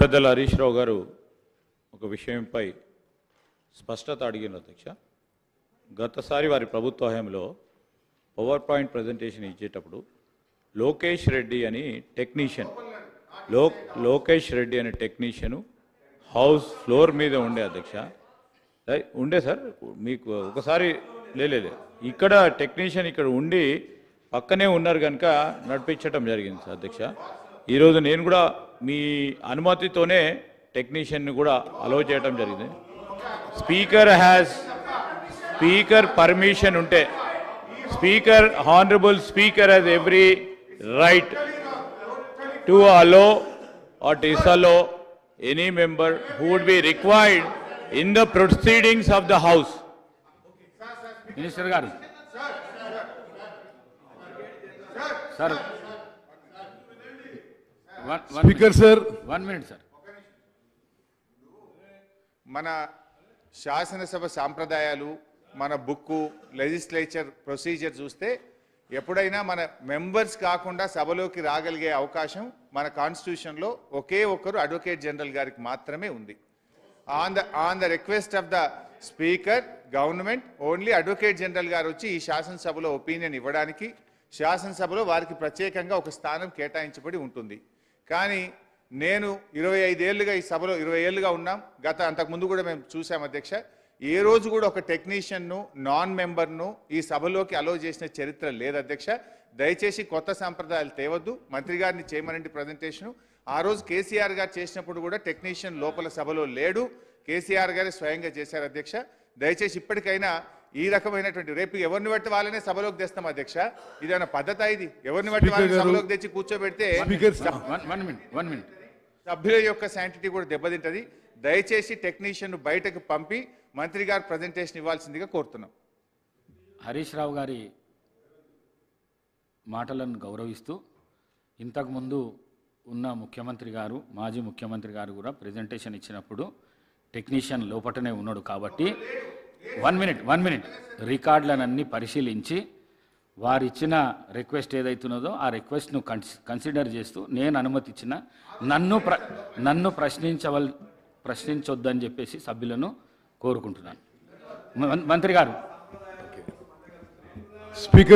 పెద్దల హరీష్ రావు గారు ఒక విషయంపై స్పష్టత అడిగిన అధ్యక్ష. గతసారి వారి ప్రభుత్వ హయాంలో పవర్ పాయింట్ ప్రజెంటేషన్ ఇచ్చేటప్పుడు లోకేష్ రెడ్డి అని టెక్నీషియను హౌస్ ఫ్లోర్ మీద ఉండే అధ్యక్ష. ఉండే సార్, మీకు ఒకసారి లేదు ఇక్కడ టెక్నీషియన్ ఇక్కడ ఉండి పక్కనే ఉన్నారు కనుక నడిపించడం జరిగింది సార్ అధ్యక్ష. ఈరోజు నేను కూడా మీ అనుమతితోనే టెక్నీషియన్ని కూడా అలౌ చేయడం జరిగింది. స్పీకర్ పర్మిషన్ ఉంటే honourable speaker has every right to allow or disallow any member who would be required in the proceedings of the house. Minister garu sir, Speaker sir, 1 minute sir. మన శాసనసభ సాంప్రదాయాలు, మన book, legislature procedure చూస్తే ఎప్పుడైనా మన members కాకుండా సభలోకి రాగలిగే అవకాశం మన కాన్స్టిట్యూషన్లో ఒకే ఒక్కరు అడ్వకేట్ జనరల్ గారికి మాత్రమే ఉంది. On the request of the speaker government only advocate general గారు వచ్చి ఈ శాసనసభలో ఒపీనియన్ ఇవ్వడానికి శాసనసభలో వారికి ప్రత్యేకంగా ఒక స్థానం కేటాయించబడి ఉంటుంది. కానీ నేను 25 ఏళ్ళుగా ఈ సభలో 20 ఏళ్ళుగా ఉన్నాం. అంతకుముందు కూడా మేము చూసాం అధ్యక్ష. ఏ రోజు కూడా ఒక టెక్నీషియన్ను నాన్ మెంబర్ను ఈ సభలోకి అలో చేసిన చరిత్ర లేదు అధ్యక్ష. దయచేసి కొత్త సాంప్రదాయాలు తేవద్దు. మంత్రి గారిని చేయమనండి ప్రజెంటేషను. ఆ రోజు కేసీఆర్ గారు చేసినప్పుడు కూడా టెక్నీషియన్ లోపల సభలో లేడు, కేసీఆర్ గారే స్వయంగా చేశారు అధ్యక్ష. దయచేసి ఇప్పటికైనా ఈ రకమైనటువంటి రేపు ఎవరిని బట్టి వాళ్ళనే సభలోకి తెస్తాం అధ్యక్ష. ఇదేనా పద్ధతి? ఇది ఎవరిని బట్టి వాళ్ళని సభలోకి తెచ్చి కూర్చోబెడితే సభ్యుల యొక్క శాంటిటీ కూడా దెబ్బతింటది. దయచేసి టెక్నీషియన్ బయటకు పంపి మంత్రి గారు ప్రజెంటేషన్ ఇవ్వాల్సిందిగా కోరుతున్నాం. హరీష్ రావు గారి మాటలను గౌరవిస్తూ ఇంతకుముందు ఉన్న ముఖ్యమంత్రి గారు, మాజీ ముఖ్యమంత్రి గారు కూడా ప్రజెంటేషన్ ఇచ్చినప్పుడు టెక్నీషియన్ లోపటనే ఉన్నాడు కాబట్టి 1 మినిట్ రికార్డులనన్నీ పరిశీలించి వారిచ్చిన రిక్వెస్ట్ ఏదైతున్నదో ఆ రిక్వెస్ట్ను కన్సిడర్ చేస్తూ నేను అనుమతి ఇచ్చిన నన్ను ప్రశ్నించొద్దని చెప్పేసి సభ్యులను కోరుకుంటున్నాను. మంత్రి గారు. Speaker